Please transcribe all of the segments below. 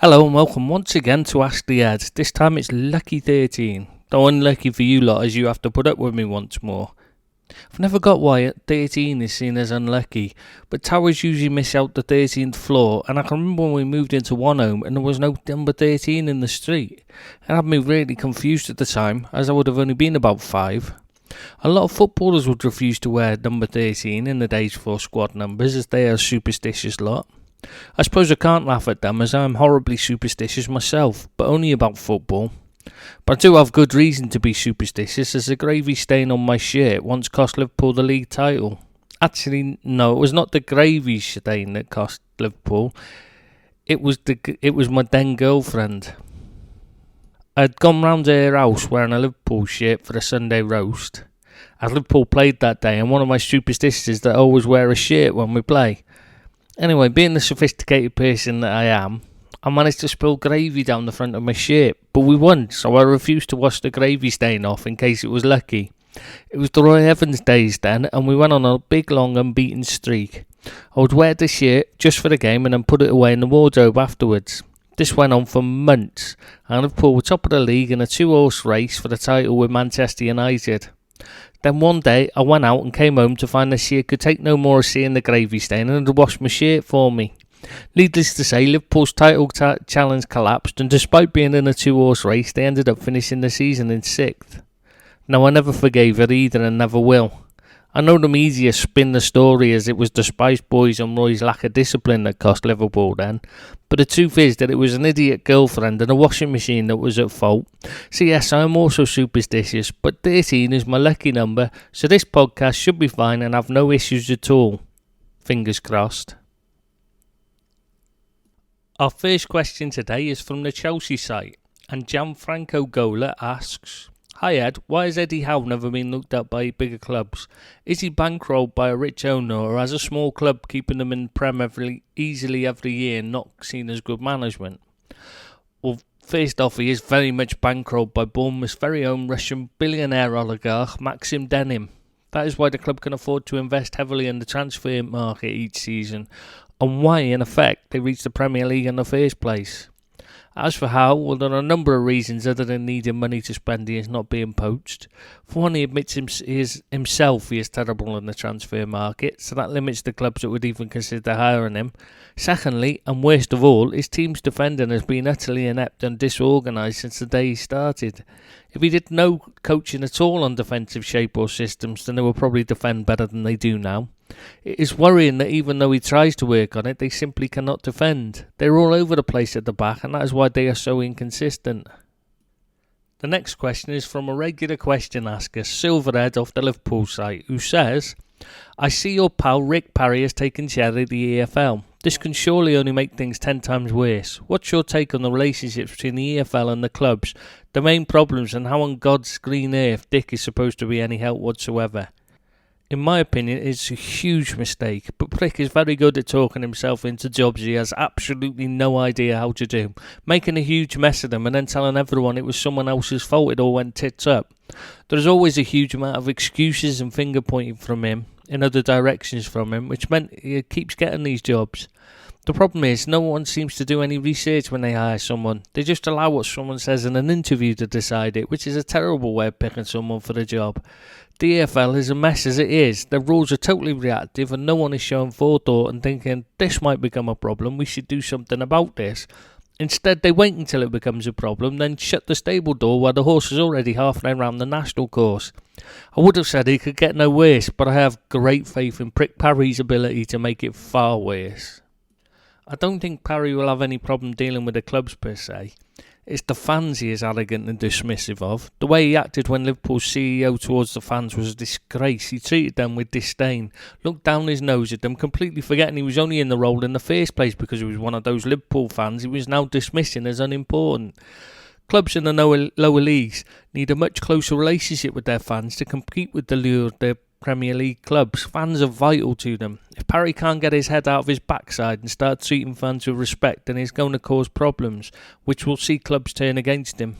Hello and welcome once again to Ask the Ed. This time it's lucky 13. Though unlucky for you lot as you have to put up with me once more. I've never got why 13 is seen as unlucky, but towers usually miss out the 13th floor, and I can remember when we moved into one home and there was no number 13 in the street. It had me really confused at the time, as I would have only been about 5. A lot of footballers would refuse to wear number 13 in the days before squad numbers, as they are a superstitious lot. I suppose I can't laugh at them, as I am horribly superstitious myself, but only about football. But I do have good reason to be superstitious, as the gravy stain on my shirt once cost Liverpool the league title. Actually, no, it was not the gravy stain that cost Liverpool. It was my then girlfriend. I'd gone round to her house wearing a Liverpool shirt for a Sunday roast, as Liverpool played that day, and one of my superstitions is that I always wear a shirt when we play. Anyway, being the sophisticated person that I am, I managed to spill gravy down the front of my shirt, but we won, so I refused to wash the gravy stain off in case it was lucky. It was the Roy Evans days then, and we went on a big long unbeaten streak. I would wear the shirt just for the game and then put it away in the wardrobe afterwards. This went on for months, and Liverpool were top of the league in a 2-horse race for the title with Manchester United. Then one day I went out and came home to find that she could take no more of seeing the gravy stain and had washed my shirt for me. Needless to say, Liverpool's title challenge collapsed, and despite being in a 2-horse race, they ended up finishing the season in 6th. Now, I never forgave her either and never will. I know the media spin the story as it was the Spice Boys and Roy's lack of discipline that cost Liverpool then, but the truth is that it was an idiot girlfriend and a washing machine that was at fault. So yes, I am also superstitious, but 13 is my lucky number, so this podcast should be fine and have no issues at all. Fingers crossed. Our first question today is from the Chelsea site, and Gianfranco Gola asks, "Hi Ed, why has Eddie Howe never been looked at by bigger clubs? Is he bankrolled by a rich owner, or has a small club keeping them in Prem easily every year and not seen as good management?" Well, first off, he is very much bankrolled by Bournemouth's very own Russian billionaire oligarch Maxim Denim. That is why the club can afford to invest heavily in the transfer market each season, and why, in effect, they reached the Premier League in the first place. As for Howe, well, there are a number of reasons other than needing money to spend. He is not being poached. For one, he admits himself he is terrible in the transfer market, so that limits the clubs that would even consider hiring him. Secondly, and worst of all, his team's defending has been utterly inept and disorganised since the day he started. If he did no coaching at all on defensive shape or systems, then they would probably defend better than they do now. It is worrying that even though he tries to work on it, they simply cannot defend. They're all over the place at the back, and that is why they are so inconsistent. The next question is from a regular question asker, Silverhead off the Liverpool site, who says, "I see your pal Rick Parry has taken share of the EFL. This can surely only make things 10 times worse. What's your take on the relationships between the EFL and the clubs, the main problems, and how on God's green earth Dick is supposed to be any help whatsoever? In my opinion, it's a huge mistake, but Prick is very good at talking himself into jobs he has absolutely no idea how to do, making a huge mess of them and then telling everyone it was someone else's fault it all went tits up. There's always a huge amount of excuses and finger pointing from him, in other directions from him, which meant he keeps getting these jobs. The problem is, no one seems to do any research when they hire someone. They just allow what someone says in an interview to decide it, which is a terrible way of picking someone for the job. The EFL is a mess as it is. The rules are totally reactive and no one is showing forethought and thinking, this might become a problem, we should do something about this. Instead, they wait until it becomes a problem, then shut the stable door while the horse is already halfway around the national course. I would have said he could get no worse, but I have great faith in Prick Parry's ability to make it far worse. I don't think Parry will have any problem dealing with the clubs per se. It's the fans he is arrogant and dismissive of. The way he acted when Liverpool's CEO towards the fans was a disgrace. He treated them with disdain, looked down his nose at them, completely forgetting he was only in the role in the first place because he was one of those Liverpool fans he was now dismissing as unimportant. Clubs in the lower leagues need a much closer relationship with their fans to compete with the lure of their Premier League clubs. Fans are vital to them. If Parry can't get his head out of his backside and start treating fans with respect, then he's going to cause problems, which will see clubs turn against him.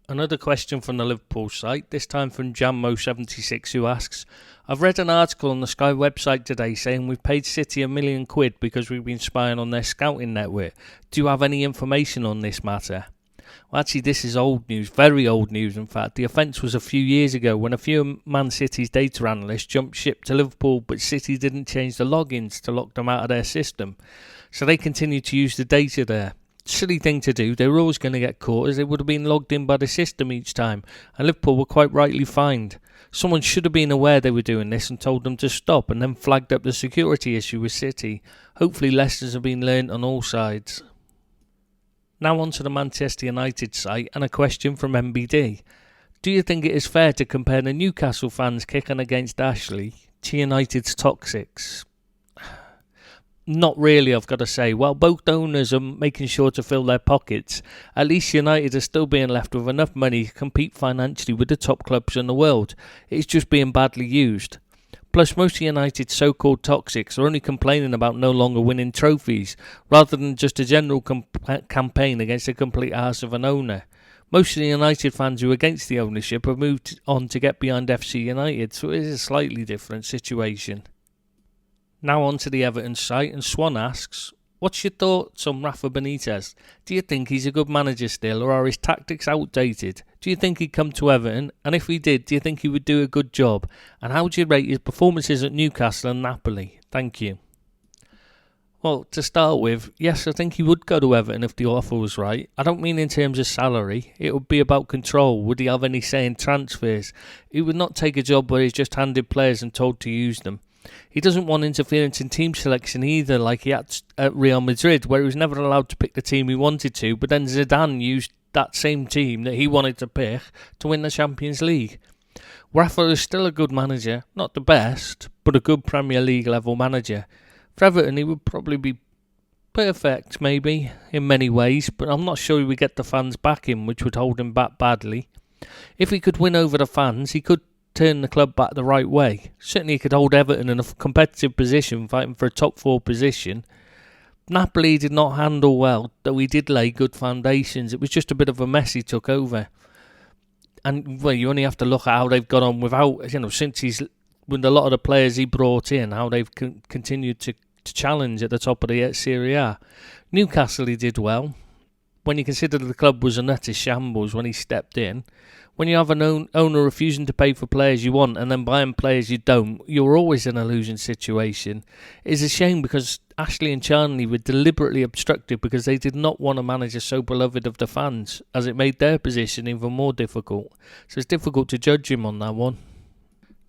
Another question from the Liverpool site, this time from Jammo76, who asks, I've read an article on the Sky website today saying we've paid City £1 million because we've been spying on their scouting network. Do you have any information on this matter? Well, actually, this is old news, very old news in fact. The offence was a few years ago when a few of Man City's data analysts jumped ship to Liverpool, but City didn't change the logins to lock them out of their system. So they continued to use the data there. Silly thing to do, they were always going to get caught as they would have been logged in by the system each time, and Liverpool were quite rightly fined. Someone should have been aware they were doing this and told them to stop, and then flagged up the security issue with City. Hopefully lessons have been learnt on all sides. Now on to the Manchester United site and a question from MBD. Do you think it is fair to compare the Newcastle fans kicking against Ashley to United's toxics? Not really, I've got to say. While both owners are making sure to fill their pockets, at least United are still being left with enough money to compete financially with the top clubs in the world. It's just being badly used. Plus, most of United's so-called toxics are only complaining about no longer winning trophies, rather than just a general campaign against a complete arse of an owner. Most of the United fans who are against the ownership have moved on to get behind FC United, so it is a slightly different situation. Now on to the Everton site, and Swan asks, what's your thoughts on Rafa Benitez? Do you think he's a good manager still, or are his tactics outdated? Do you think he'd come to Everton? And if he did, do you think he would do a good job? And how would you rate his performances at Newcastle and Napoli? Thank you. Well, to start with, yes, I think he would go to Everton if the offer was right. I don't mean in terms of salary. It would be about control. Would he have any say in transfers? He would not take a job where he's just handed players and told to use them. He doesn't want interference in team selection either, like he had at Real Madrid, where he was never allowed to pick the team he wanted to, but then Zidane used that same team that he wanted to pick to win the Champions League. Rafa is still a good manager, not the best, but a good Premier League level manager. For Everton, he would probably be perfect, maybe, in many ways, but I'm not sure he would get the fans back in, which would hold him back badly. If he could win over the fans, he could turn the club back the right way. Certainly he could hold Everton in a competitive position, fighting for a top 4 position. Napoli did not handle well, though he did lay good foundations. It was just a bit of a mess he took over. And well, you only have to look at how they've got on without, since he's, with a lot of the players he brought in, how they've continued to challenge at the top of the Serie A. Newcastle he did well. When you consider the club was an utter shambles when he stepped in. When you have an owner refusing to pay for players you want and then buying players you don't, you're always in a losing situation. It's a shame because Ashley and Charnley were deliberately obstructive because they did not want a manager so beloved of the fans, as it made their position even more difficult. So it's difficult to judge him on that one.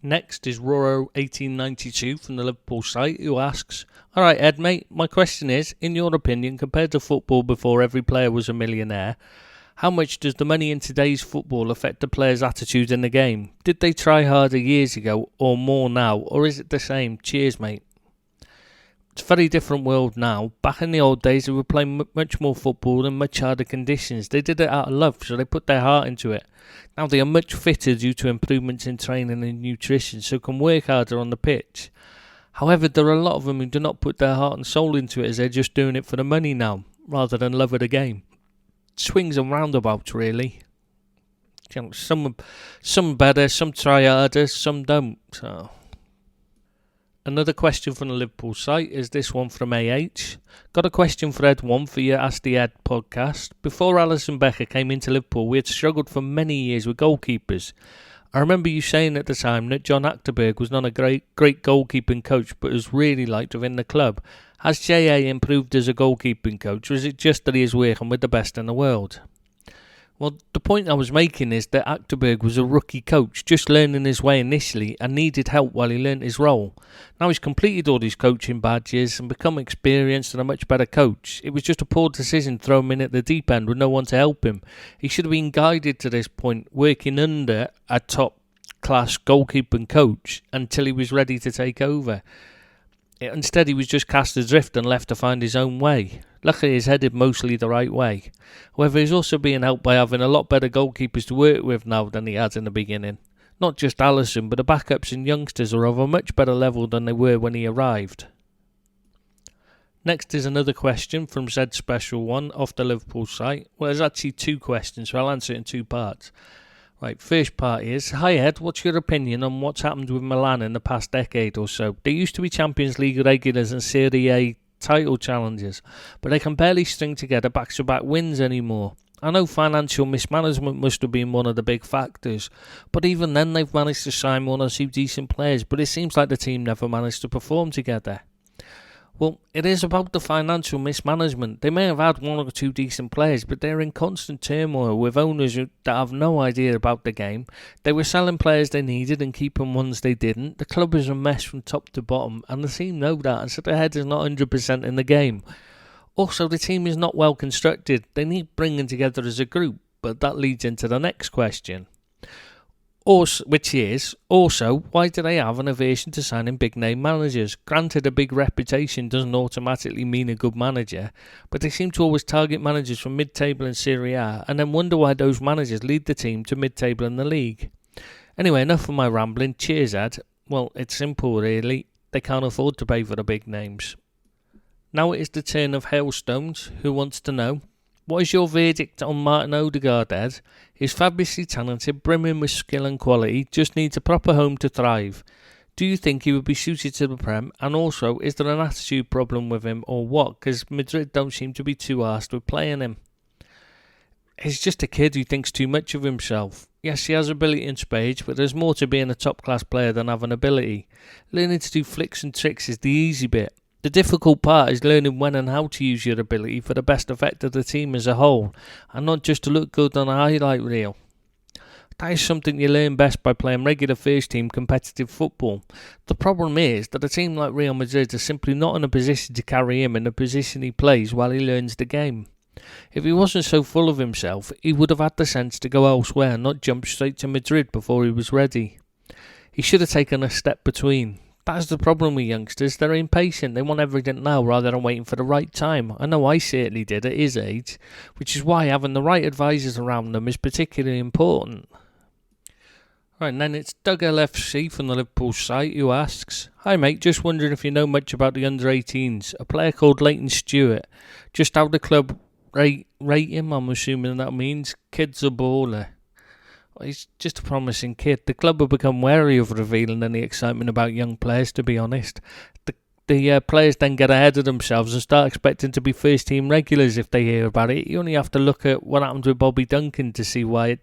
Next is Roro1892 from the Liverpool site, who asks, Alright Ed mate, my question is, in your opinion, compared to football before every player was a millionaire, how much does the money in today's football affect the players' attitude in the game? Did they try harder years ago or more now, or is it the same? Cheers mate. It's a very different world now. Back in the old days, they were playing much more football in much harder conditions. They did it out of love, so they put their heart into it. Now they are much fitter due to improvements in training and nutrition, so can work harder on the pitch. However, there are a lot of them who do not put their heart and soul into it, as they're just doing it for the money now, rather than love of the game. Swings and roundabouts, really. Some better, some try harder, some don't. So. Another question from the Liverpool site is this one from AH. Got a question for Ed1 for your Ask the Ed podcast. Before Alisson Becker came into Liverpool, we had struggled for many years with goalkeepers. I remember you saying at the time that John Achterberg was not a great goalkeeping coach, but was really liked within the club. Has J.A. improved as a goalkeeping coach, or is it just that he is working with the best in the world? Well, the point I was making is that Achterberg was a rookie coach, just learning his way initially and needed help while he learnt his role. Now he's completed all his coaching badges and become experienced and a much better coach. It was just a poor decision to throw him in at the deep end with no one to help him. He should have been guided to this point, working under a top-class goalkeeping coach until he was ready to take over. Instead, he was just cast adrift and left to find his own way. Luckily, he's headed mostly the right way. However, he's also being helped by having a lot better goalkeepers to work with now than he had in the beginning. Not just Alisson, but the backups and youngsters are of a much better level than they were when he arrived. Next is another question from Ed001 off the Liverpool site. Well, there's actually two questions, so I'll answer it in two parts. Right, first part is, hi Ed, what's your opinion on what's happened with Milan in the past decade or so? They used to be Champions League regulars and Serie A title challengers, but they can barely string together back-to-back wins anymore. I know financial mismanagement must have been one of the big factors, but even then they've managed to sign one or two decent players, but it seems like the team never managed to perform together. Well, it is about the financial mismanagement. They may have had one or two decent players, but they're in constant turmoil with owners that have no idea about the game. They were selling players they needed and keeping ones they didn't. The club is a mess from top to bottom, and the team know that, and so their head is not 100% in the game. Also, the team is not well constructed. They need bringing together as a group, but that leads into the next question. Which is, also, why do they have an aversion to signing big-name managers? Granted, a big reputation doesn't automatically mean a good manager, but they seem to always target managers from mid-table in Serie A and then wonder why those managers lead the team to mid-table in the league. Anyway, enough of my rambling. Cheers, Ed. Well, it's simple, really. They can't afford to pay for the big names. Now it is the turn of Hailstones, who wants to know, what is your verdict on Martin Odegaard, Ed? He's fabulously talented, brimming with skill and quality, just needs a proper home to thrive. Do you think he would be suited to the Prem? And also, is there an attitude problem with him or what? Because Madrid don't seem to be too arsed with playing him. He's just a kid who thinks too much of himself. Yes, he has ability in spades, but there's more to being a top-class player than having ability. Learning to do flicks and tricks is the easy bit. The difficult part is learning when and how to use your ability for the best effect of the team as a whole, and not just to look good on a highlight reel. That is something you learn best by playing regular first-team competitive football. The problem is that a team like Real Madrid is simply not in a position to carry him in the position he plays while he learns the game. If he wasn't so full of himself, he would have had the sense to go elsewhere and not jump straight to Madrid before he was ready. He should have taken a step between. That's the problem with youngsters. They're impatient. They want everything now rather than waiting for the right time. I know I certainly did at his age, which is why having the right advisors around them is particularly important. Right, and then it's Doug LFC from the Liverpool site who asks, hi mate, just wondering if you know much about the under-18s. A player called Leighton Stewart. Just how the club rate him, I'm assuming that means. Kid's a baller. He's just a promising kid. The club have become wary of revealing any excitement about young players, to be honest. The players then get ahead of themselves and start expecting to be first-team regulars if they hear about it. You only have to look at what happened with Bobby Duncan to see why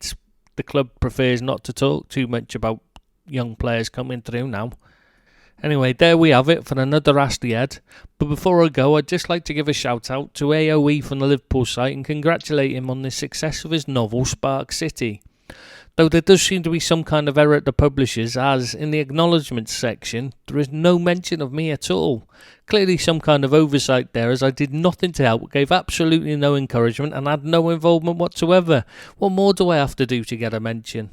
the club prefers not to talk too much about young players coming through now. Anyway, there we have it for another Ask the Ed. But before I go, I'd just like to give a shout out to AOE from the Liverpool site and congratulate him on the success of his novel Spark City. Though there does seem to be some kind of error at the publishers, as in the acknowledgements section, there is no mention of me at all. Clearly some kind of oversight there, as I did nothing to help, gave absolutely no encouragement and had no involvement whatsoever. What more do I have to do to get a mention?